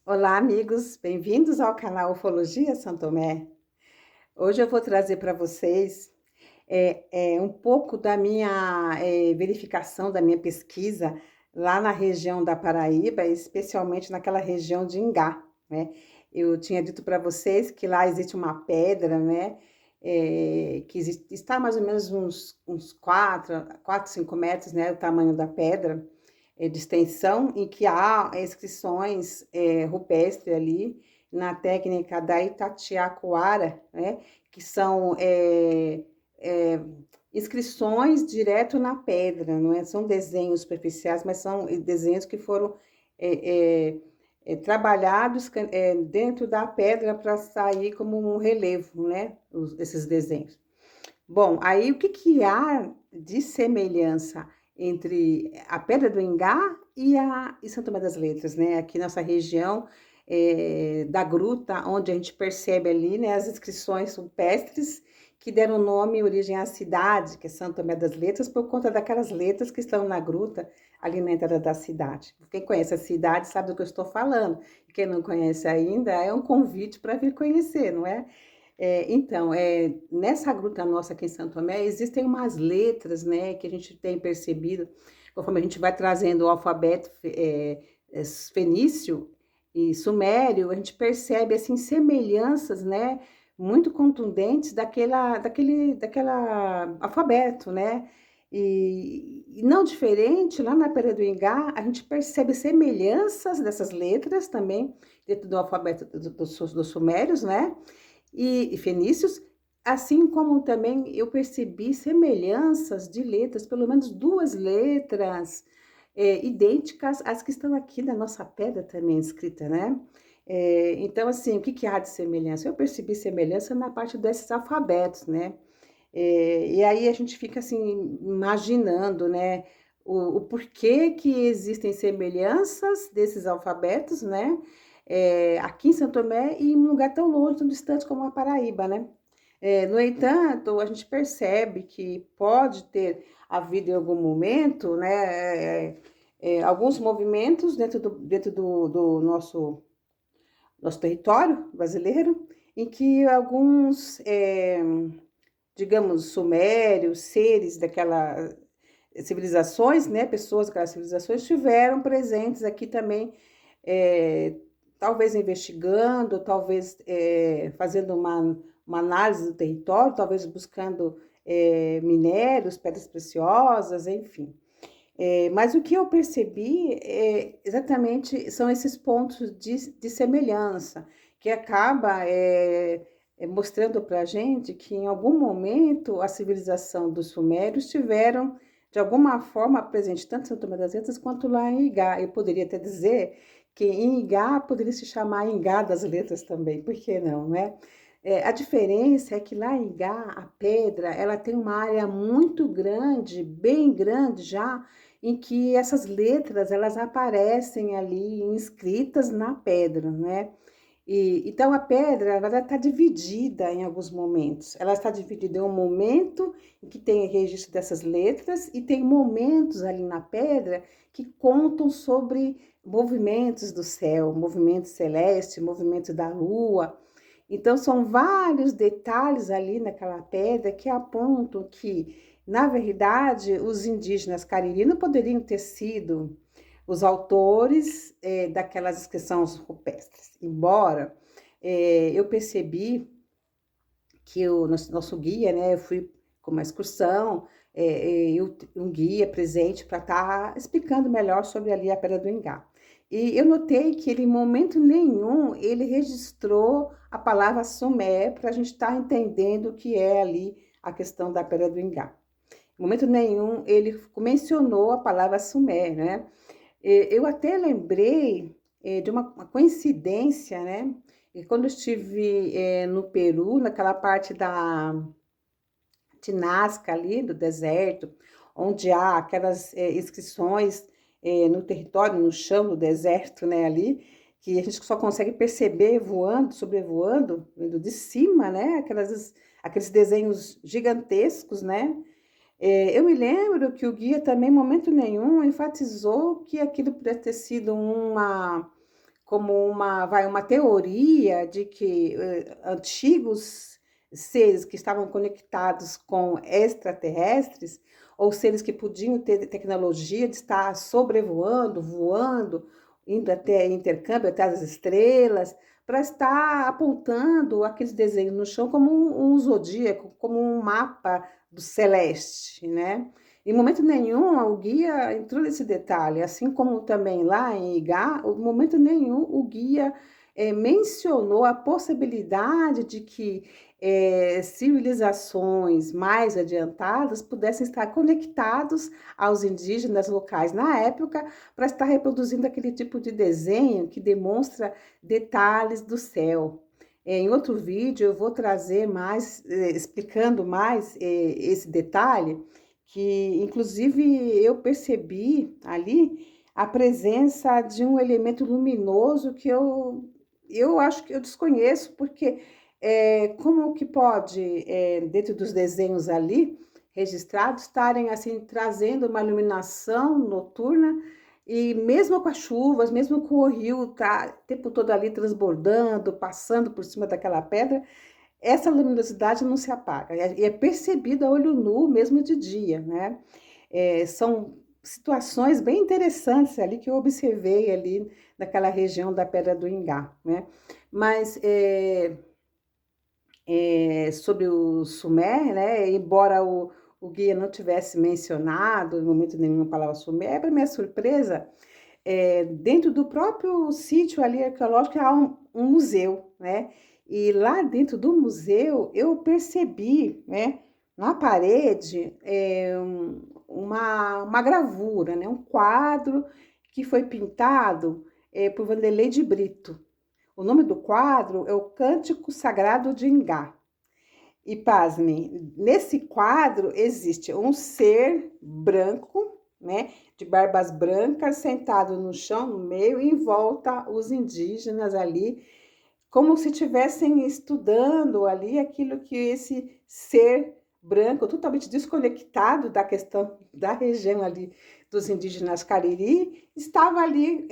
Olá, amigos, bem-vindos ao canal Ufologia São Tomé. Hoje eu vou trazer para vocês um pouco da minha verificação, da minha pesquisa lá na região da Paraíba, especialmente naquela região de Ingá, né? Eu tinha dito para vocês que lá existe uma pedra, né? Está mais ou menos uns 5 metros, né? O tamanho da pedra de extensão, em que há inscrições rupestres ali na técnica da Itatiacoara, né, que são é, inscrições direto na pedra, não é? São desenhos superficiais, mas são desenhos que foram é, trabalhados dentro da pedra para sair como um relevo, né? Esses desenhos. Bom, aí o que que há de semelhança entre a Pedra do Ingá e São Tomé das Letras, né? Aqui nessa região da gruta, onde a gente percebe ali, né, as inscrições rupestres que deram nome e origem à cidade, que é São Tomé das Letras, por conta daquelas letras que estão na gruta, ali na entrada da cidade. Quem conhece a cidade sabe do que eu estou falando. Quem não conhece ainda, é um convite para vir conhecer, não é? Nessa gruta nossa aqui em Santo Tomé, existem umas letras, né, que a gente tem percebido, conforme a gente vai trazendo o alfabeto fenício e sumério, a gente percebe, assim, semelhanças, né, muito contundentes daquela alfabeto, né, e não diferente, lá na Pedra do Ingá, a gente percebe semelhanças dessas letras também, dentro do alfabeto dos sumérios, né, e fenícios, assim como também eu percebi semelhanças de letras, pelo menos duas letras idênticas às que estão aqui na nossa pedra também escrita, né? Então, assim, o que que há de semelhança? Eu percebi semelhança na parte desses alfabetos, né? E aí a gente fica assim, imaginando, né? O porquê que existem semelhanças desses alfabetos, né? Aqui em Santo Tomé e em um lugar tão longe, tão distante como a Paraíba, né? No entanto, a gente percebe que pode ter havido em algum momento, né, alguns movimentos dentro do nosso território brasileiro, em que alguns, digamos, sumérios, seres daquela civilizações, né, pessoas daquelas civilizações estiveram presentes aqui também, é, talvez investigando, talvez fazendo uma análise do território, talvez buscando minérios, pedras preciosas, enfim. Mas o que eu percebi exatamente são esses pontos de semelhança, que acaba mostrando para a gente que em algum momento a civilização dos sumérios tiveram, de alguma forma, presente tanto em São Tomé das Letras quanto lá em Igá. Eu poderia até dizer que em Igá poderia se chamar Ingá das Letras também, por que não, né? A diferença é que lá em Igá, a pedra, ela tem uma área muito grande, bem grande já, em que essas letras elas aparecem ali inscritas na pedra, né? Então a pedra ela está dividida em alguns momentos. Ela está dividida em um momento em que tem registro dessas letras e tem momentos ali na pedra que contam sobre movimentos do céu, movimento celeste, movimento da lua. Então, são vários detalhes ali naquela pedra que apontam que, na verdade, os indígenas Cariri não poderiam ter sido os autores daquelas inscrições rupestres. Embora eu percebi que o nosso guia, né, eu fui com uma excursão, um guia presente para estar explicando melhor sobre ali a Pedra do Ingá. E eu notei que ele, em momento nenhum, ele registrou a palavra sumé para a gente estar entendendo o que é ali a questão da Pedra do Ingá. Em momento nenhum ele mencionou a palavra sumé, né? Eu até lembrei de uma coincidência, né? E quando eu estive no Peru, naquela parte da de Nazca ali, do deserto, onde há aquelas inscrições no território, no chão do deserto, né, ali, que a gente só consegue perceber voando, sobrevoando, vindo de cima, né, aqueles desenhos gigantescos, né. Eu me lembro que o guia também, em momento nenhum, enfatizou que aquilo poderia ter sido como uma teoria de que antigos seres que estavam conectados com extraterrestres, ou seres que podiam ter tecnologia de estar sobrevoando, voando, indo até intercâmbio, até as estrelas, para estar apontando aqueles desenhos no chão como um zodíaco, como um mapa do celeste, né? Em momento nenhum o guia entrou nesse detalhe, assim como também lá em Igá, em momento nenhum o guia mencionou a possibilidade de que civilizações mais adiantadas pudessem estar conectados aos indígenas locais na época para estar reproduzindo aquele tipo de desenho que demonstra detalhes do céu. Em outro vídeo eu vou trazer mais, explicando mais esse detalhe, que inclusive eu percebi ali a presença de um elemento luminoso que eu acho que eu desconheço, porque como que pode, dentro dos desenhos ali registrados, estarem assim trazendo uma iluminação noturna e mesmo com as chuvas, mesmo com o rio tá o tempo todo ali transbordando, passando por cima daquela pedra, essa luminosidade não se apaga, e é percebida a olho nu mesmo de dia, né? São situações bem interessantes ali que eu observei ali naquela região da Pedra do Ingá, né? Mas sobre o Sumer, né? Embora o guia não tivesse mencionado em momento nenhum a palavra Sumer, para minha surpresa, dentro do próprio sítio ali arqueológico há um museu, né? E lá dentro do museu eu percebi, né, na parede, uma gravura, né, um quadro que foi pintado por Vanderlei de Brito. O nome do quadro é o Cântico Sagrado de Ingá. E pasmem, nesse quadro existe um ser branco, né, de barbas brancas, sentado no chão, no meio, e em volta os indígenas ali, como se estivessem estudando ali aquilo que esse ser branco, totalmente desconectado da questão da região ali dos indígenas Cariri, estava ali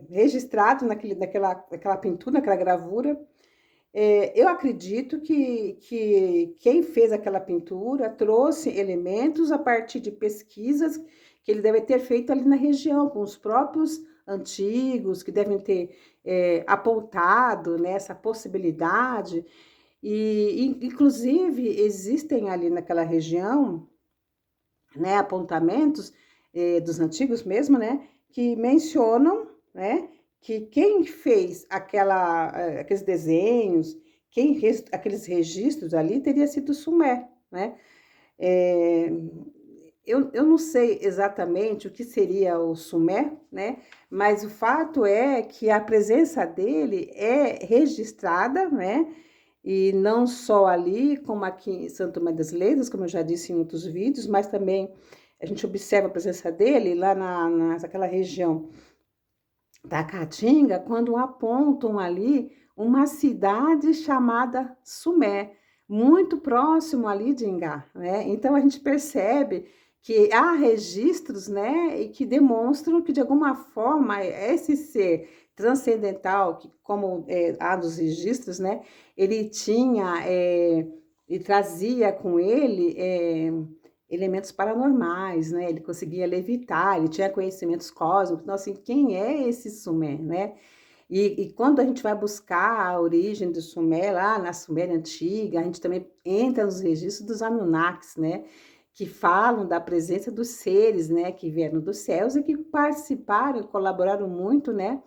registrado naquela pintura, naquela gravura. Eu acredito que quem fez aquela pintura trouxe elementos a partir de pesquisas que ele deve ter feito ali na região, com os próprios antigos, que devem ter apontado, né, essa possibilidade. Inclusive, existem ali naquela região, né, apontamentos dos antigos mesmo, né, que mencionam, né, que quem fez aqueles desenhos, aqueles registros ali, teria sido Sumer, né? É, eu não sei exatamente o que seria o Sumer, né? Mas o fato é que a presença dele é registrada, né? E não só ali, como aqui em Santo Tomé das Letras, como eu já disse em outros vídeos, mas também a gente observa a presença dele lá naquela região da Caatinga, quando apontam ali uma cidade chamada Sumé, muito próximo ali de Ingá, né? Então a gente percebe que há registros, né, e que demonstram que de alguma forma esse ser transcendental, que como há dos registros, né, ele tinha e trazia com ele elementos paranormais, né? Ele conseguia levitar, ele tinha conhecimentos cósmicos. Então, assim, quem é esse Sumer, né? E quando a gente vai buscar a origem do Sumer, lá na Suméria Antiga, a gente também entra nos registros dos Anunnakis, né? Que falam da presença dos seres, né? Que vieram dos céus e que participaram, colaboraram muito, né?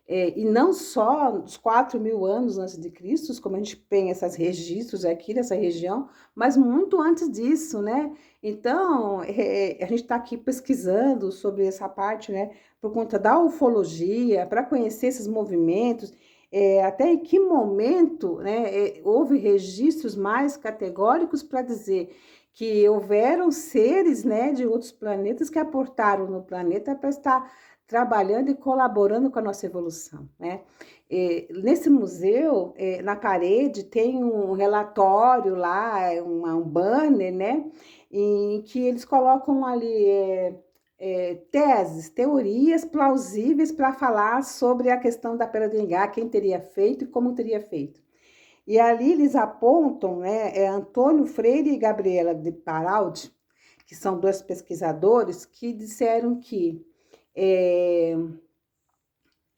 E não só os 4.000 anos antes de Cristo, como a gente tem esses registros aqui nessa região, mas muito antes disso, né? Então, a gente está aqui pesquisando sobre essa parte, né? Por conta da ufologia, para conhecer esses movimentos, até em que momento, né, houve registros mais categóricos para dizer que houveram seres, né, de outros planetas que aportaram no planeta para estar trabalhando e colaborando com a nossa evolução, né? Nesse museu, na parede, tem um relatório lá, um banner, né? Em que eles colocam ali teses, teorias plausíveis para falar sobre a questão da Pedra do Ingá, quem teria feito e como teria feito. E ali eles apontam, né, Antônio Freire e Gabriela de Paraldi, que são dois pesquisadores, que disseram que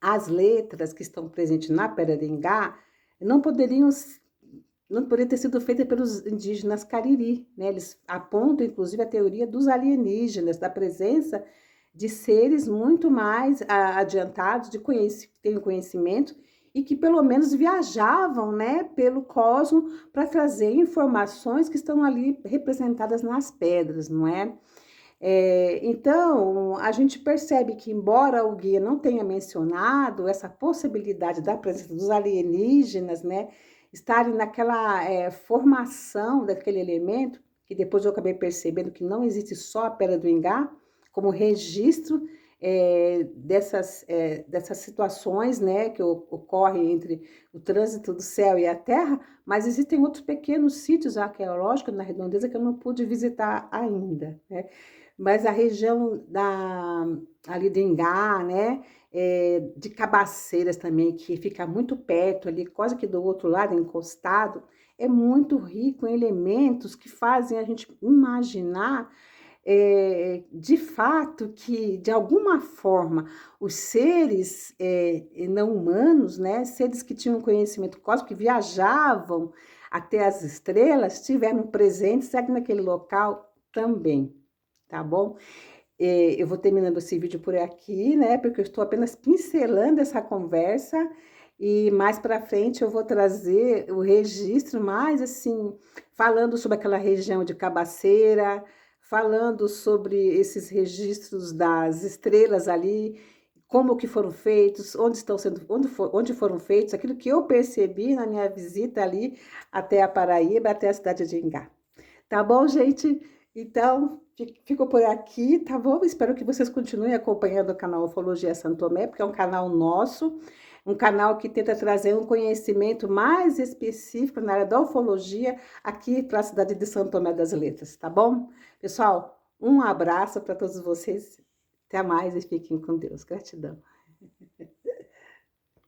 as letras que estão presentes na Pedra do Ingá não poderiam ter sido feitas pelos indígenas Cariri, né? Eles apontam, inclusive, a teoria dos alienígenas, da presença de seres muito mais adiantados, que têm conhecimento e que pelo menos viajavam, né, pelo cosmo para trazer informações que estão ali representadas nas pedras, não é? Então, a gente percebe que, embora o guia não tenha mencionado essa possibilidade da presença dos alienígenas, né, estarem naquela formação daquele elemento, que depois eu acabei percebendo que não existe só a Pedra do Ingá, como registro dessas situações, né, que ocorrem entre o trânsito do céu e a terra, mas existem outros pequenos sítios arqueológicos na redondeza que eu não pude visitar ainda, né? Mas a região ali de Ingá, né, de Cabaceiras também, que fica muito perto ali, quase que do outro lado, encostado, é muito rico em elementos que fazem a gente imaginar, de fato, que, de alguma forma, os seres não humanos, né, seres que tinham conhecimento cósmico, que viajavam até as estrelas, estiveram presentes ali naquele local também. Tá bom? Eu vou terminando esse vídeo por aqui, né? Porque eu estou apenas pincelando essa conversa e mais para frente eu vou trazer o registro mais assim, falando sobre aquela região de Cabaceira, falando sobre esses registros das estrelas ali, como que foram feitos, onde foram feitos, aquilo que eu percebi na minha visita ali até a Paraíba, até a cidade de Ingá. Tá bom, gente? Então, fico por aqui, tá bom? Espero que vocês continuem acompanhando o canal Ufologia Santo Tomé, porque é um canal nosso, um canal que tenta trazer um conhecimento mais específico na área da ufologia aqui para a cidade de Santo Tomé das Letras, tá bom? Pessoal, um abraço para todos vocês, até mais e fiquem com Deus. Gratidão.